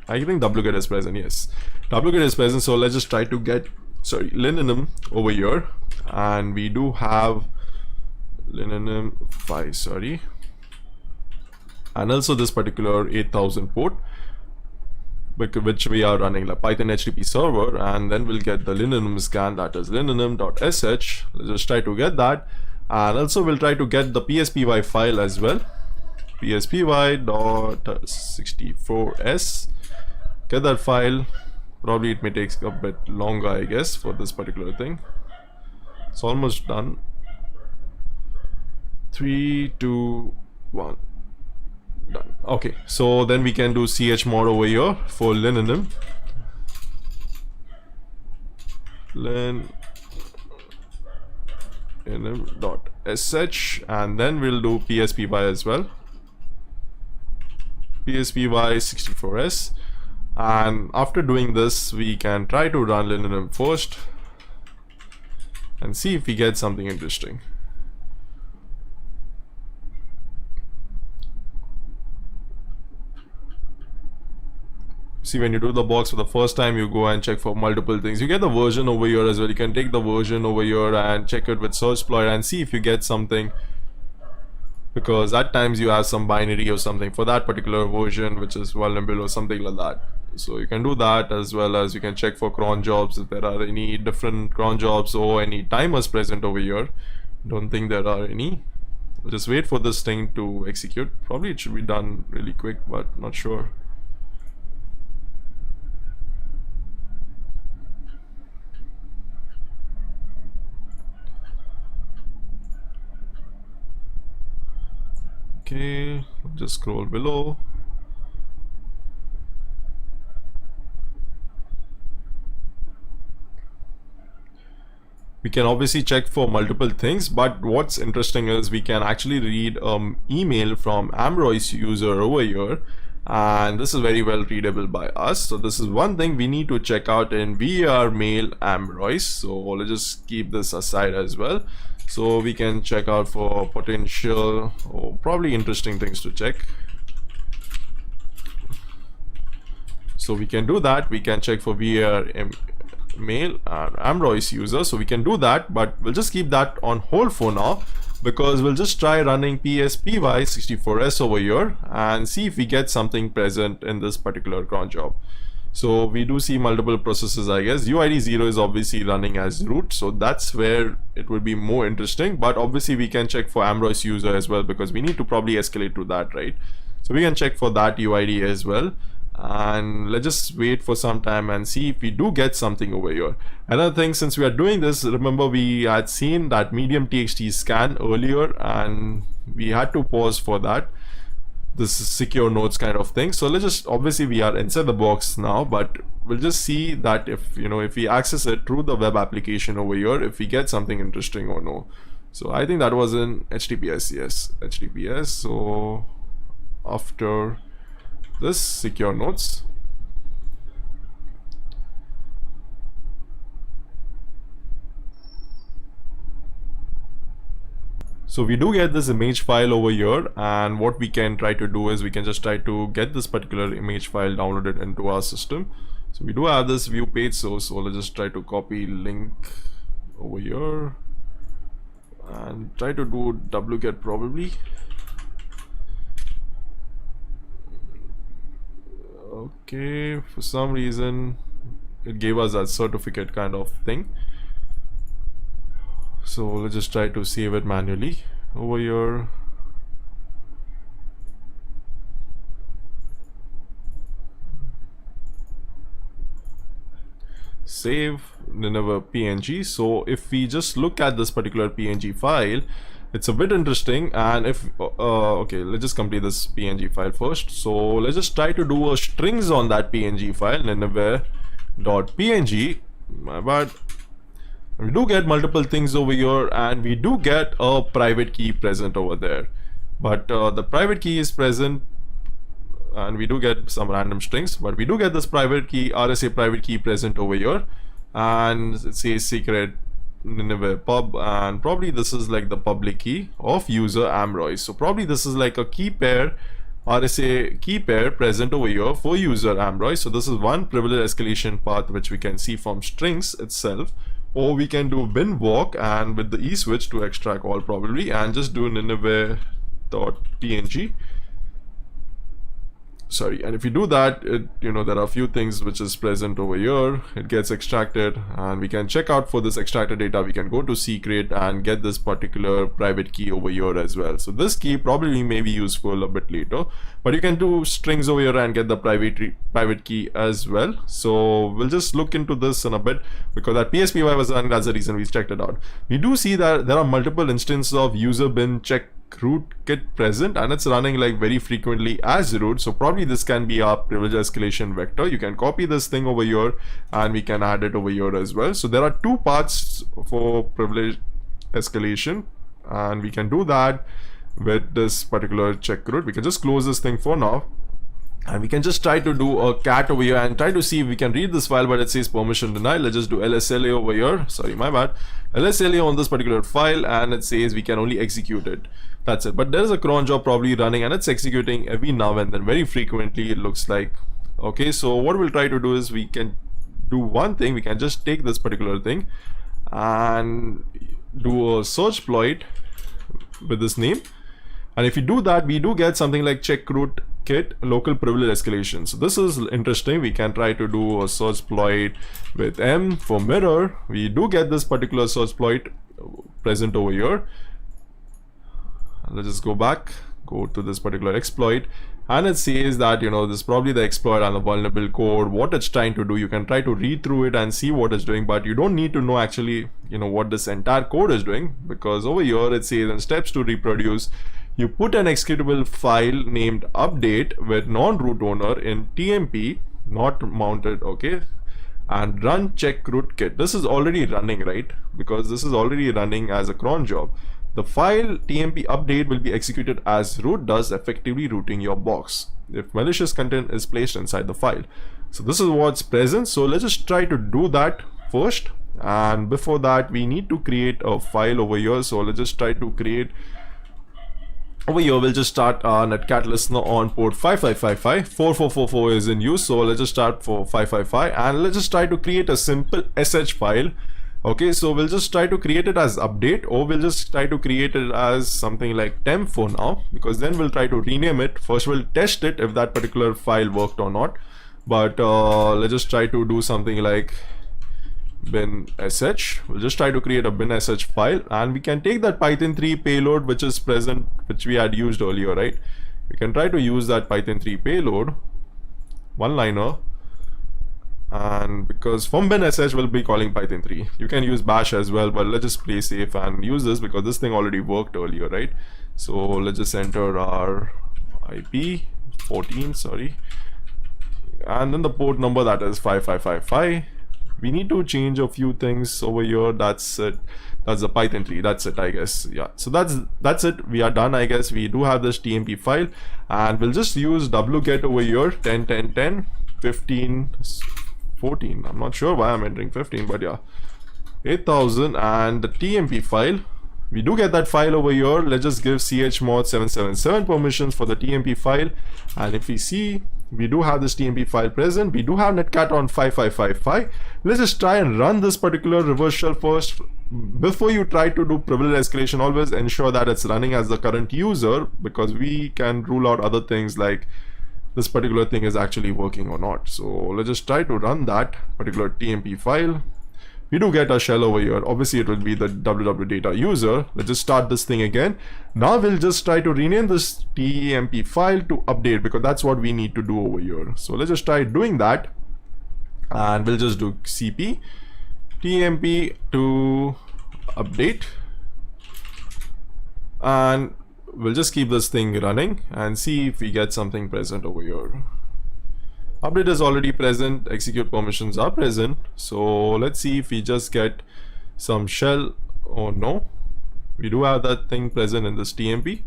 I think wget is present. Yes, wget is present. So let's just try to get linenum over here, and we do have linenum 5, and also this particular 8000 port, which we are running like Python HTTP server, and then we'll get the linenum scan, that is linenum.sh. Let's just try to get that, and also we'll try to get the pspy file as well, pspy.64s. Get that file. Probably it may take a bit longer, I guess, for this particular thing. It's almost done. 3, 2, 1. Done. Okay, so then we can do chmod over here for linenum. linenum.sh, and then we'll do pspy as well. pspy64s. And after doing this, we can try to run linenum first and see if we get something interesting. See, when you do the box for the first time, you go and check for multiple things. You get the version over here as well. You can take the version over here and check it with Searchploit and see if you get something, because at times you have some binary or something for that particular version which is vulnerable or something like that. So you can do that, as well as you can check for cron jobs if there are any different cron jobs or any timers present over here. Don't think there are any. Just wait for this thing to execute. Probably it should be done really quick, but not sure. Okay, just scroll below. We can obviously check for multiple things, but what's interesting is we can actually read email from Ambroise user over here, and this is very well readable by us. So this is one thing we need to check out in VR mail Ambroise. So let's just keep this aside as well. So we can check out for potential or probably interesting things to check. So we can do that. We can check for VR mail Ambroise user, so we can do that, but we'll just keep that on hold for now, because we'll just try running pspy64s over here and see if we get something present in this particular cron job. So we do see multiple processes, I guess. UID0 is obviously running as root, so that's where it would be more interesting, but obviously we can check for Ambroise user as well, because we need to probably escalate to that, right? So we can check for that UID as well. And let's just wait for some time and see if we do get something over here. Another thing, since we are doing this, remember we had seen that medium txt scan earlier and we had to pause for that, this secure nodes kind of thing. So let's just, obviously we are inside the box now, but we'll just see that if if we access it through the web application over here, if we get something interesting or no. So I think that was in HTTPS. Yes, HTTPS. So after this secure nodes, so we do get this image file over here, and what we can try to do is we can just try to get this particular image file downloaded into our system. So we do have this view page source, so let's just try to copy link over here and try to do wget probably. Okay, for some reason it gave us that certificate kind of thing, so let's just try to save it manually over here. Save Nineveh PNG. So if we just look at this particular PNG file, it's a bit interesting. And if okay, let's just complete this PNG file first. So let's just try to do a strings on that PNG file, nineveh.png. But we do get multiple things over here, and we do get a private key present over there, but the private key is present, and we do get some random strings, but we do get this private key, RSA private key present over here, and it says secret Nineveh pub, and probably this is like the public key of user Ambroise. So probably this is like a key pair RSA key pair present over here for user Ambroid. So this is one privilege escalation path which we can see from strings itself, or we can do bin walk and with the switch to extract all probably and just do Nineveh.png. Sorry, and if you do that, there are a few things which is present over here. It gets extracted and we can check out for this extracted data. We can go to secret and get this particular private key over here as well. So this key probably may be useful a bit later, but you can do strings over here and get the private key as well. So we'll just look into this in a bit because that PSPY was running. That's the reason we checked it out. We do see that there are multiple instances of user bin check rootkit present and it's running like very frequently as root. So probably this can be our privilege escalation vector. You can copy this thing over here and we can add it over here as well. So there are two paths for privilege escalation and we can do that with this particular check root. We can just close this thing for now and we can just try to do a cat over here and try to see if we can read this file, but it says permission denied. Let's just do lsla over here. Sorry, my bad. lsla on this particular file and it says we can only execute it. That's it. But there is a cron job probably running and it's executing every now and then, very frequently it looks like. Okay, so what we'll try to do is we can do one thing. We can just take this particular thing and do a search exploit with this name. And if you do that, we do get something like check rootkit local privilege escalation. So this is interesting. We can try to do a search exploit with M for mirror. We do get this particular search exploit present over here. Let's just go back, go to this particular exploit, and it says that this is probably the exploit and the vulnerable code, what it's trying to do. You can try to read through it and see what it's doing, but you don't need to know actually what this entire code is doing, because over here it says in steps to reproduce, you put an executable file named update with non-root owner in TMP not mounted, okay, and run check rootkit. This is already running, right? Because this is already running as a cron job. The file TMP update will be executed as root, thus effectively rooting your box if malicious content is placed inside the file. So this is what's present. So let's just try to do that first, and before that we need to create a file over here. So let's just try to create over here. We'll just start our netcat listener on port 5555. 4444 is in use, so let's just start for 555 and let's just try to create a simple sh file. Okay, so we'll just try to create it as update, or we'll just try to create it as something like temp for now, because then we'll try to rename it. First we'll test it if that particular file worked or not, but let's just try to do something like bin sh. We'll just try to create a bin sh file, and we can take that Python 3 payload which is present, which we had used earlier, right? We can try to use that Python 3 payload, one liner, and because from bin sh we'll be calling Python 3. You can use bash as well, but let's just play safe and use this because this thing already worked earlier, right? So let's just enter our IP 14, sorry, and then the port number, that is 5555. We need to change a few things over here. That's it. That's the Python 3. That's it, I guess. Yeah, so that's it. We are done, I guess. We do have this TMP file, and we'll just use wget over here, 10 10 10 15 14. I'm not sure why I'm entering 15, but yeah, 8000, and the TMP file. We do get that file over here. Let's just give chmod 777 permissions for the TMP file, and if we see, we do have this TMP file present. We do have netcat on 5555. Let's just try and run this particular reverse shell first. Before you try to do privilege escalation, always ensure that it's running as the current user, because we can rule out other things like this particular thing is actually working or not. So let's just try to run that particular TMP file. We do get a shell over here. Obviously it will be the www data user. Let's just start this thing again. Now we'll just try to rename this TMP file to update, because that's what we need to do over here. So let's just try doing that, and we'll just do cp TMP to update, and we'll just keep this thing running and see if we get something present over here. Update is already present, execute permissions are present. So let's see if we just get some shell. Oh no, we do have that thing present in this TMP.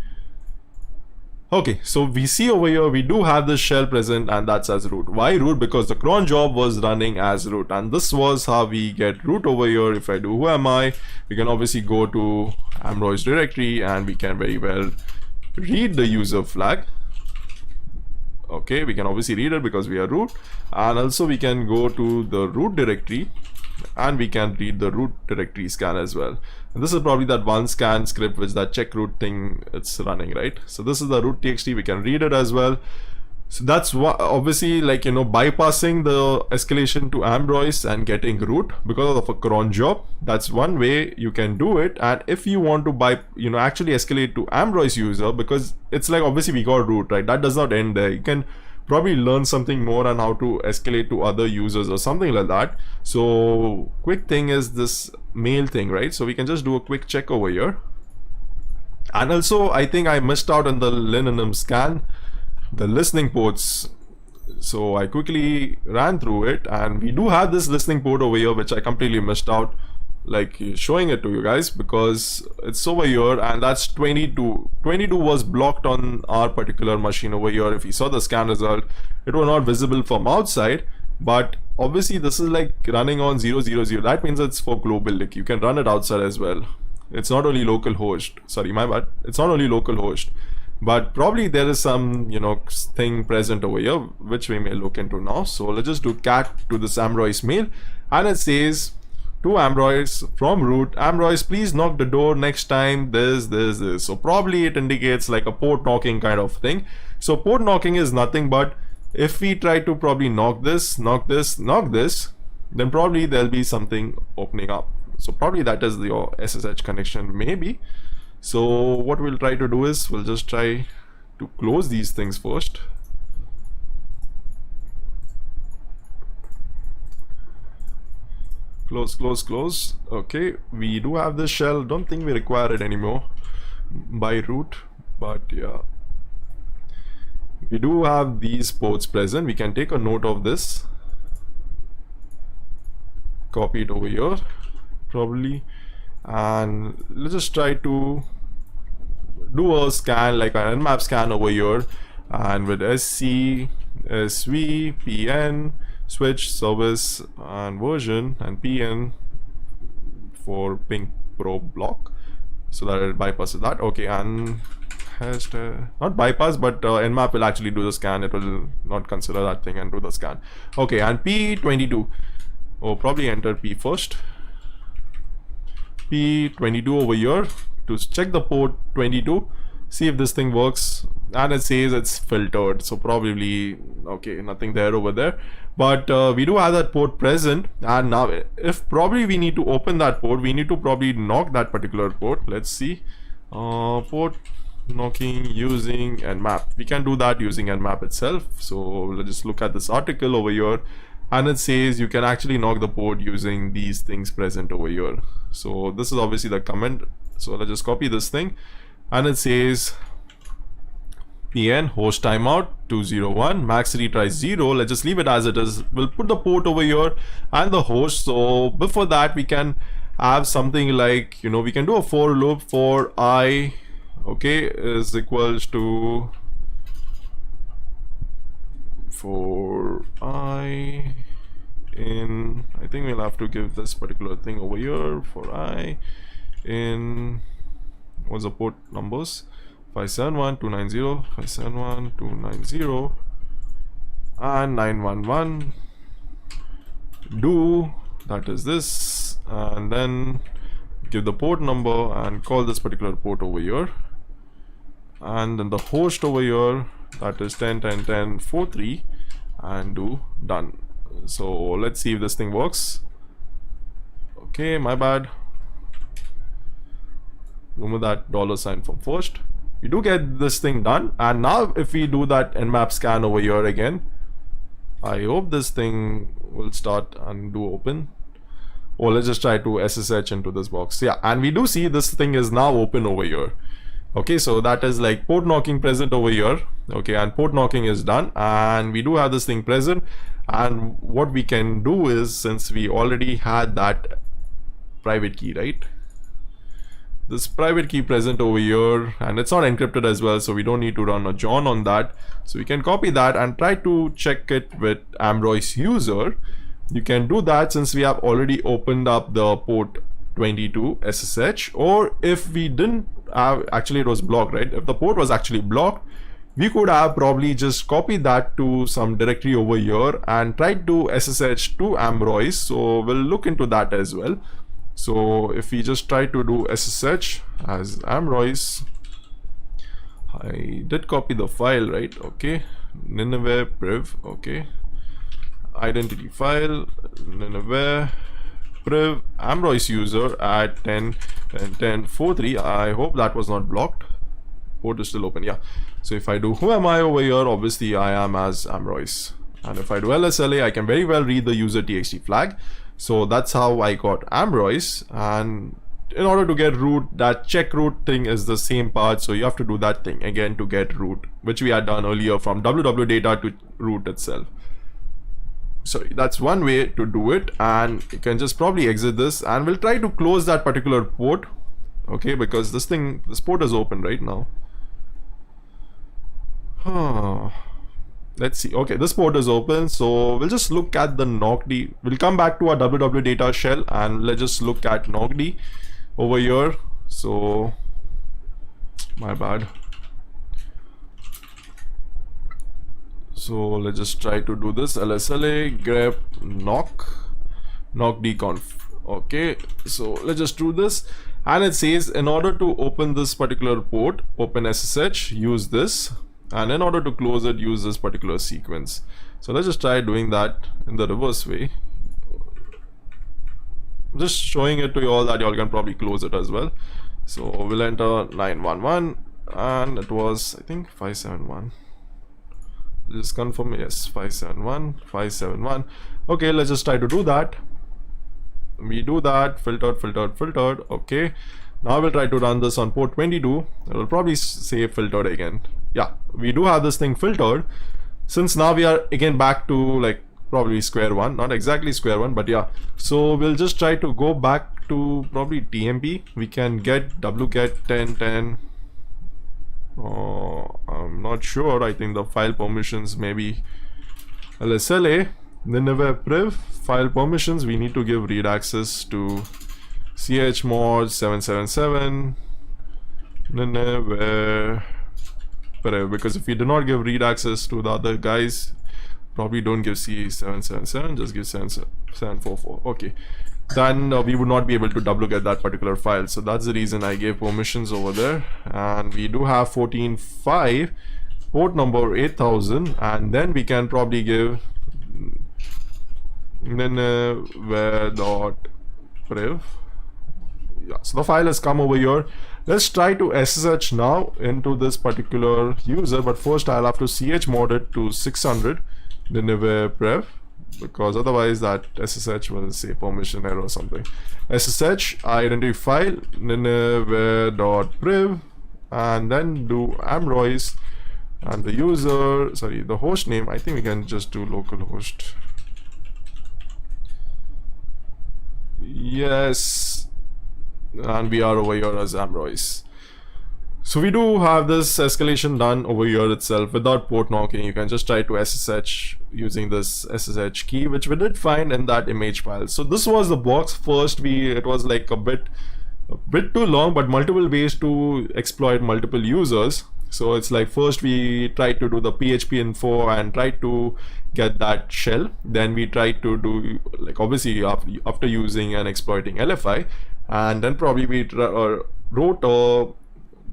Okay, so we see over here we do have this shell present, and that's as root. Why root? Because the cron job was running as root, and this was how we get root over here. If I do who am I, we can obviously go to Ambroid's directory and we can very well read the user flag. Okay, we can obviously read it because we are root, and also we can go to the root directory and we can read the root directory scan as well. And this is probably that one scan script which that check root thing it's running, right? So this is the root txt, we can read it as well. So that's what, obviously, like, you know, bypassing the escalation to Ambroise and getting root because of a cron job. That's one way you can do it. And if you want to actually escalate to Ambroise user, because it's like, obviously we got root, right? That does not end there. You can probably learn something more on how to escalate to other users or something like that. So quick thing is this mail thing, right? So we can just do a quick check over here. And also I think I missed out on the linenum scan, the listening ports. So I quickly ran through it, and we do have this listening port over here which I completely missed out, like showing it to you guys, because it's over here, and that's 22 was blocked on our particular machine over here. If you saw the scan result, it was not visible from outside, but obviously this is like running on 000. That means it's for global. Like you can run it outside as well. It's not only local host, sorry, my bad, it's not only local host, but probably there is some, you know, thing present over here which we may look into now. So let's just do cat to this Ambroise mail, and it says to Ambroise from root, Ambroise, please knock the door next time this. So probably it indicates like a port knocking kind of thing. So port knocking is nothing but if we try to probably knock this, then probably there'll be something opening up. So probably that is your SSH connection, maybe. So what we'll try to do is we'll just try to close these things first. Close. Okay, we do have this shell. Don't think we require it anymore by root, but yeah, we do have these ports present. We can take a note of this, copy it over here probably, and let's just try to do a scan, like an nmap scan over here, and with sc, sv, pn, switch, service, and version, and pn for ping probe block, so that it bypasses that. Okay, and has to not bypass, but nmap will actually do the scan. It will not consider that thing and do the scan. Okay, and p22, oh, probably enter p first. P22 over here to check the port 22, see if this thing works, and it says it's filtered, so probably okay, nothing there over there, but we do have that port present. And now if probably we need to open that port, we need to probably knock that particular port. Let's see, port knocking using nmap. We can do that using nmap itself. So let's just look at this article over here, and it says you can actually knock the port using these things present over here. So this is obviously the comment. So let's just copy this thing, and it says pn host timeout 201 max retry 0. Let's just leave it as it is. We'll put the port over here and the host. So before that we can have something like, you know, we can do a for loop for I, okay, is equals to for I in, I think we'll have to give this particular thing over here for I in, what's the port numbers, 571.290, 571.290, and 911. Do, that is this, and then give the port number and call this particular port over here, and then the host over here, that is 10.10.10.43, and do done. So let's see if this thing works. Okay, my bad, remove that $sign from first. We do get this thing done, and now if we do that nmap scan over here again, I hope this thing will start and do open. Or let's just try to SSH into this box. Yeah, and we do see this thing is now open over here. Okay, so that is like port knocking present over here. Okay, and port knocking is done, and we do have this thing present. And what we can do is, since we already had that private key, right, this private key present over here, and it's not encrypted as well, so we don't need to run a John on that. So we can copy that and try to check it with Ambroise user. You can do that since we have already opened up the port 22 SSH, or if we didn't have, actually it was blocked, right? If the port was actually blocked, we could have probably just copied that to some directory over here and tried to SSH to Ambroise. So we'll look into that as well. So if we just try to do SSH as Ambroise, I did copy the file, right? Okay, Nineveh priv, okay, identity file, Nineveh priv Ambroise user at 10 and 1043. I hope that was not blocked. Port is still open, yeah. So if I do who am I over here, obviously I am as Ambroise. And if I do LSLA, I can very well read the user TXT flag. So that's how I got Ambroise. And in order to get root, that check root thing is the same part. So you have to do that thing again to get root, which we had done earlier from www.data to root itself. So that's one way to do it. And you can just probably exit this and we'll try to close that particular port. Okay, because this port is open right now. Let's see. Okay, this port is open, so we'll just look at the Nocd. We'll come back to our www data shell and let's just look at Nocd over here. So my bad. So let's just try to do this. LSLA grep nocdconf. Okay, so let's just do this. And it says in order to open this particular port, open SSH, use this. And in order to close it, use this particular sequence. So let's just try doing that in the reverse way. Just showing it to you all that you all can probably close it as well. So we'll enter 911 and it was, I think, 571. Just confirm, yes, 571. Okay, let's just try to do that. We do that, filtered. Okay, now we'll try to run this on port 22. It will probably say filtered again. Yeah, we do have this thing filtered. Since now we are again back to like probably square one, not exactly square one, but yeah. So we'll just try to go back to probably TMP. We can get wget 1010. I'm not sure. I think the file permissions maybe LSLA Nineveh priv file permissions. We need to give read access to chmod 777 Nineveh priv, because if we do not give read access to the other guys, probably don't give C777, just give 744. Okay, then we would not be able to wget that particular file. So that's the reason I gave permissions over there. And we do have 14.5 port number 8000, and then we can probably give Nineveh.priv. Yeah, so the file has come over here. Let's try to SSH now into this particular user, but first I'll have to chmod it to 600 Nineveh priv, because otherwise that SSH will say permission error or something. SSH identity file Nineveh.priv, and then do Ambroise, and the user, sorry, the host name, I think we can just do localhost. Yes, and we are over here as Ambroise. So we do have this escalation done over here itself without port knocking. You can just try to SSH using this SSH key, which we did find in that image file. So this was the box. First, it was like a bit too long, but multiple ways to exploit multiple users. So it's like first we tried to do the PHP info and tried to get that shell. Then we tried to do, like, obviously after using and exploiting LFI, and then probably we wrote a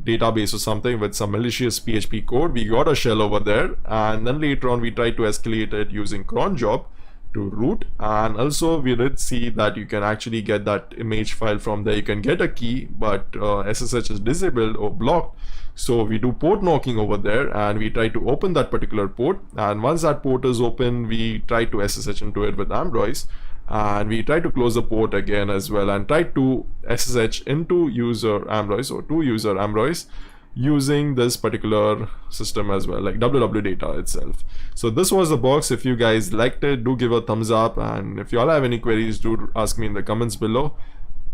database or something with some malicious PHP code. We got a shell over there, and then later on we tried to escalate it using cron job to root. And also we did see that you can actually get that image file from there. You can get a key, but SSH is disabled or blocked. So we do port knocking over there, and we try to open that particular port, and once that port is open, we try to SSH into it with Ambroise, and we try to close the port again as well, and try to SSH into user Ambroise or to user Ambroise using this particular system as well, like www data itself. So this was the box. If you guys liked it, do give a thumbs up, and if you all have any queries, do ask me in the comments below,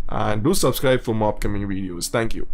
and do subscribe for more upcoming videos. Thank you.